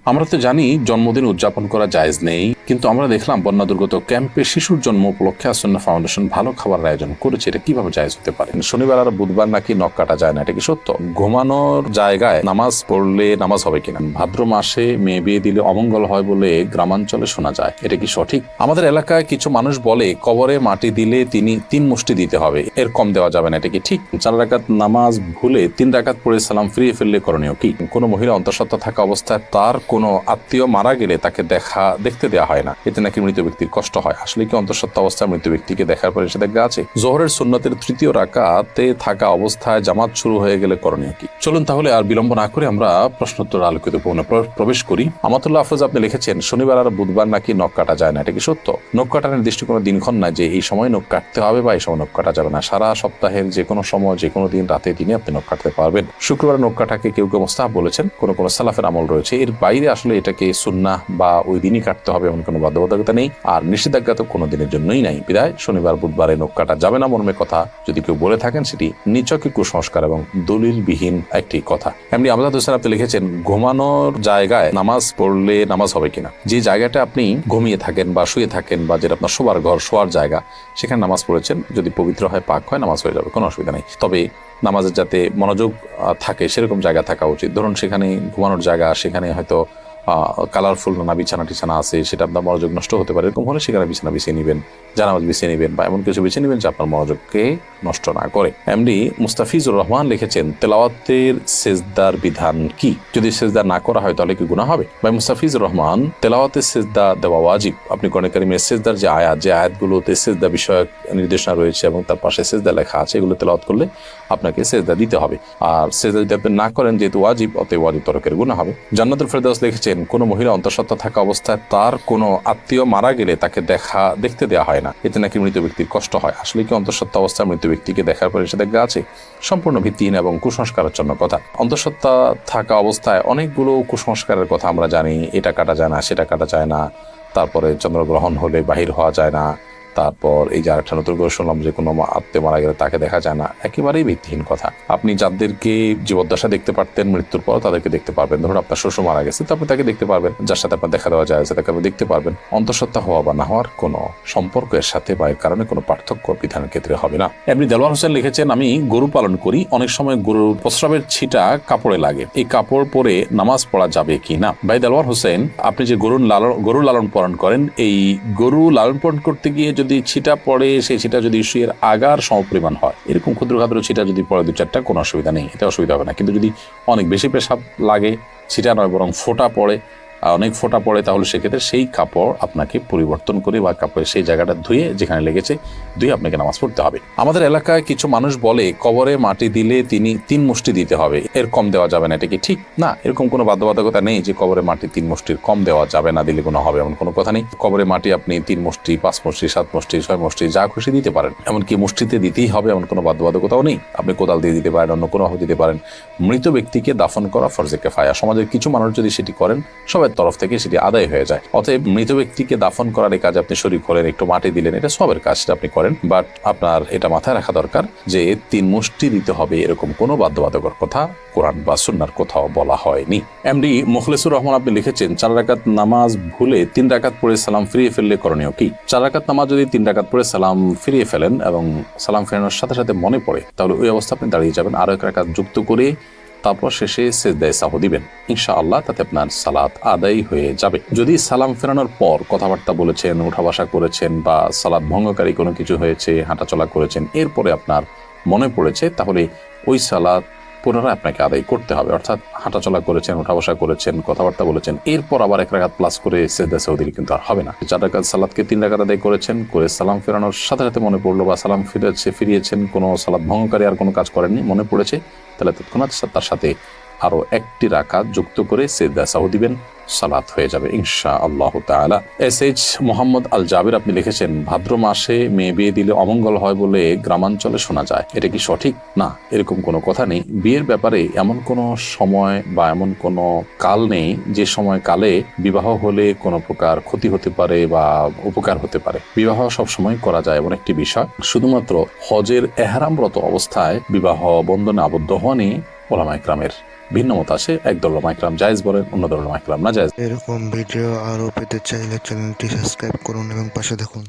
আমরা তো জানি জন্মদিন উদযাপন করা জায়েজ নেই, কিন্তু আমরা দেখলাম বন্যা দুর্গত ক্যাম্পে শিশুর জন্ম উপলক্ষে আসন্না ফাউন্ডেশন ভালো খাবারের আয়োজন করেছে। এটা কিভাবে জায়েজ হতে পারে? শনিবার আর বুধবার নাকি নখ কাটা যায় না, এটা কি সত্য? ঘুমানোর জায়গায় নামাজ পড়লে নামাজ হবে কিনা? ভাদ্র মাসে মেয়ে বিয়ে দিলে অমঙ্গল হয় বলে গ্রামাঞ্চলে শোনা যায়, এটা কি সঠিক? আমাদের এলাকায় কিছু মানুষ বলে কবরে মাটি দিলে তিনি 3 মুষ্টি দিতে হবে, এর কম দেওয়া যাবে না, এটা কি ঠিক? 4 রাকাত নামাজ ভুলে 3 রাকাত পড়ে সালাম ফিরিয়ে ফেললে করণীয় কি? কোনো মহিলা অন্তঃসত্ত্বা থাকা অবস্থায় তার কোনো আত্মীয় মারা গেলে তাকে দেখতে দেওয়া হয় না, এতে নাকি মৃত ব্যক্তির কষ্ট হয়। আসলে কি অন্তঃসত্ত্বা অবস্থায় মৃত ব্যক্তিকে দেখার পরে নিষেধাজ্ঞা আছে? জোহরের সুন্নতের 3য় রাকাতে থাকা অবস্থায় জামাত শুরু হয়ে গেলে করণীয় কি? চলুন তাহলে আর বিলম্ব না করে আমরা প্রশ্নোত্তর আলোকিত প্রবেশ করি। আমাতুল্লাহ আফরোজ আপনি লিখেছেন শনিবার আর বুধবার নাকি নখ কাটা যায় না, এটা কি সত্য? নখ কাটার নির্দিষ্ট কোনো দিনক্ষণ নাই যে এই সময় নখ কাটতে হবে বা এই সময় নখ কাটা যাবে না। সারা সপ্তাহের যে কোনো সময় যে কোনো দিন রাতে দিনে আপনি নখ কাটতে পারবেন। শুক্রবার নখ কাটাকে কেউ কেউ মুস্তাহাব বলেছেন, কোনো কোনো সালাফের আমল রয়েছে। এর বাইরে আসলে এটাকে সুন্নাহ বা ওই দিনই কাটতে হবে এমন কোনো বাধ্যবাধকতা নেই, আর নিষেধাজ্ঞা তো কোনো দিনের জন্যই নাই। বিদায় শনিবার বুধবারে নখ কাটা যাবে না মর্মে কথা যদি কেউ বলে থাকেন, সেটি নিছকই কুসংস্কার এবং দলিলবিহীন একটি কথা। এমনি আমজাদ হোসেন আপনি লিখেছেন ঘুমানোর জায়গায় নামাজ পড়লে নামাজ হবে কিনা? যে জায়গাটা আপনি ঘুমিয়ে থাকেন বা শুয়ে থাকেন বা যেটা আপনার শোবার ঘর, শোয়ার জায়গা, সেখানে নামাজ পড়েছেন, যদি পবিত্র হয়, পাক হয়, নামাজ হয়ে যাবে, কোনো অসুবিধা নেই। তবে নামাজের যাতে মনোযোগ থাকে সেরকম জায়গা থাকা উচিত। ধরুন সেখানে ঘুমানোর জায়গা, সেখানে হয়তো কালারফুল নানা বিছানা আছে, সেটা আপনার মনোযোগ নষ্ট হতে পারে। এরকম হলে সেখানে বিছানা বিছিয়ে নেবেন, জানামাজ বিছিয়ে নেবেন বা এমন কিছু বিছিয়ে নেবেন যে আপনার মনোযোগকে নষ্ট না করে। এমডি মুস্তাফিজুর রহমান লিখেছেন তেলাওয়াতের সেজদার বিধান কি? যদি সেজদা না করা হয় তাহলে কি গুনাহ হবে? ভাই মুস্তাফিজুর রহমান, তেলাওয়াতের সেজদা দেওয়া ওয়াজিব। আপনি কোরআন কারীমের সেজদার যে আয়াতগুলোতে সেজদা বিষয়ক নির্দেশনা রয়েছে এবং তার পাশে সেজদা লেখা আছে, এগুলো তেলাওয়াত করলে আপনাকে সেজদা দিতে হবে। আর সেজদা যদি আপনি না করেন, যেহেতু ওয়াজিব, অতএব ওয়াজিব তরকের গুনাহ হবে। জান্নাতুল ফেরদাউস লিখেছেন কোনো মহিলা অন্তঃসত্ত্বা থাকা অবস্থায় তার কোনো আত্মীয় মারা গেলে তাকে দেখতে দেওয়া হয় না, এতে নাকি মৃত ব্যক্তির কষ্ট হয়। আসলে কি অন্তঃসত্ত্বা অবস্থায় মৃত ব্যক্তিকে দেখার পরে নিষেধাজ্ঞা আছে? সম্পূর্ণ ভিত্তিহীন এবং কুসংস্কারের জন্য কথা। অন্তঃসত্ত্বা থাকা অবস্থায় অনেকগুলো কুসংস্কারের কথা আমরা জানি। এটা কাটা যায় না, সেটা কাটা যায় না, তারপরে চন্দ্রগ্রহণ হলে বাহির হওয়া যায় না, তারপর এই যে আরেকটা নতুন করে শুনলাম যে কোনো আত্মীয় মারা গেলে তাকে দেখা যায় না। একেবারেই ভিত্তিহীন কথা। আপনি যাদেরকে জীবদ্দশা দেখতে পারতেন, মৃত্যুর পর তাদেরকে দেখতে পারবেন। ধরুন আপনার শ্বশুর মারা গেছে, তো আপনি তাকে দেখতে পারবেন, যার সাথে আপনার দেখা দেওয়া যায় তাকে আপনি দেখতে পারবেন। অন্তঃসত্ত্বা হওয়া বা না হওয়ার কোনো সম্পর্ক এর সাথে বা এর কারণে কোনো পার্থক্য বিধানের ক্ষেত্রে হবে না। এমনি দেলোয়ার হোসেন লিখেছেন আমি গরু পালন করি, অনেক সময় গরুর প্রস্রাবের ছিটা কাপড়ে লাগে, এই কাপড় পরে নামাজ পড়া যাবে কি না? ভাই দেলোয়ার হোসেন, আপনি যে গরু লালন পালন করেন, এই গরু লালন পালন করতে গিয়ে যদি ছিটা পড়ে, সেই ছিটা যদি শুয়ের আগার সমপরিমাণ হয়, এরকম ক্ষুদ্র ক্ষুদ্র ছিটা যদি পড়ে 2-4টা, কোনো অসুবিধা নেই, এটা অসুবিধা হবে না। কিন্তু যদি অনেক বেশি পেশাব লাগে, ছিটা নয় বরং ফোঁটা পড়ে, অনেক ফোঁটা পড়ে, তাহলে সেক্ষেত্রে সেই কাপড় আপনাকে পরিবর্তন করে বা কাপড়ের সেই জায়গাটা ধুয়ে, যেখানে লেগেছে ধুয়ে আপনাকে নামাজ পড়তে হবে। আমাদের এলাকায় কিছু মানুষ বলে কবরে মাটি দিলে তিনি 3 মুষ্টি দিতে হবে, এর কম দেওয়া যাবে না, এটা কি ঠিক? না, এরকম কোনো বাধ্যবাধকতা নেই যে কবরে মাটি 3 মুষ্টির কম দেওয়া যাবে না, দিলে কোনো হবে এমন কোনো কথা নেই। কবরে মাটি আপনি 3 মুষ্টি, 5 মুষ্টি, 7 মুষ্টি, 6 মুষ্টি, যা খুশি দিতে পারেন। এমনকি মুষ্টিতে দিতেই হবে এমন কোনো বাধ্যবাধকতাও নেই। আপনি কোদাল দিয়ে দিতে পারেন, অন্য কোনোভাবে দিতে পারেন। মৃত ব্যক্তিকে দাফন করা ফরজে কিফায়া। সমাজের কিছু মানুষ যদি সেটি করেন, সবার তরফ থেকে সেটি আদায় হয়ে যায়। অতএব মৃত ব্যক্তিকে দাফন করার এই কাজ আপনি শরীক হলেন, একটু মাটি দিলেন, এটা সবের কাজটা আপনি করেন, বাট আপনার এটা মাথায় রাখা দরকার যে 3 মুষ্টি দিতে হবে এরকম কোনো বাধ্যবাধকতার কথা কোরআন বা সুন্নাহর কোথাও বলা হয়নি। এমডি মুখলেসুর রহমান আপনি লিখেছেন 4 রাকাত নামাজ ভুলে 3 রাকাত পড়ে সালাম ফিরিয়ে ফেললে করণীয় কি? 4 রাকাত নামাজ যদি 3 রাকাত পড়ে সালাম ফিরিয়ে ফেলেন এবং সালাম ফেরানোর সাথে সাথে মনে পড়ে, তাহলে ওই অবস্থা আপনি দাঁড়িয়ে যাবেন, আরো 1 রাকাত যুক্ত করে তারপর শেষে সেজদায়ে সাহু দিবেন। ইনশাআল্লাহ তাতে আপনার সালাত আদায় হয়ে যাবে। যদি সালাম ফেরানোর পর কথাবার্তা বলেছেন, উঠা বসা করেছেন বা সালাত ভঙ্গকারী কোনো কিছু হয়েছে, হাঁটাচলা করেছেন, এরপরে আপনার মনে পড়েছে, তাহলে ওই সালাত পুনরায় আপনাকে আদায় করতে হবে। অর্থাৎ হাঁটাচলা করেছেন, উঠা বসা করেছেন, কথাবার্তা বলেছেন, এরপর আবার 1 রাকাত প্লাস করে সেজদায়ে সাহু দিলে কিন্তু আর হবে না। 4 রাকাত সালাতকে 3 রাকাত আদায় করেছেন, করে সালাম ফেরানোর সাথে সাথে মনে পড়লো বা সালাম ফিরিয়েছেন, কোনো সালাত ভঙ্গকারী আর কোনো কাজ করেননি, মনে পড়েছে, তাহলে তৎক্ষণাৎ তার সাথে আরো 1টি রাকাত যুক্ত করে সেজদায়ে সাহু দিবেন, সালাত হয়ে যাবে ইনশাআল্লাহ তাআলা। এসএইচ মোহাম্মদ আল জাবির আপনি লিখেছেন ভাদ্র মাসে মেয়ে বিয়ে দিলে অমঙ্গল হয় বলে গ্রামাঞ্চলে শোনা যায়, এটা কি সঠিক? না, এরকম কোনো কথা নেই। বিয়ের ব্যাপারে এমন কোনো সময় বা এমন কোনো কাল নেই যে সময় কালে বিবাহ হলে কোনো প্রকার ক্ষতি হতে পারে বা উপকার হতে পারে। বিবাহ সব সময় করা যায় এমন একটি বিষয়। শুধুমাত্র হজের এহরামরত অবস্থায় বিবাহ বন্ধনে আবদ্ধ হওয়া নিয়ে উলামায়ে কেরামের ভিন্ন মত আছে, একদল ওলামা ইকরাম জায়েজ বলেন, অন্য দল ওলামা ইকরাম না জায়েজ। এরকম ভিডিও আরও পেতে চাইলে চ্যানেলটি সাবস্ক্রাইব করুন এবং পাশে থাকুন।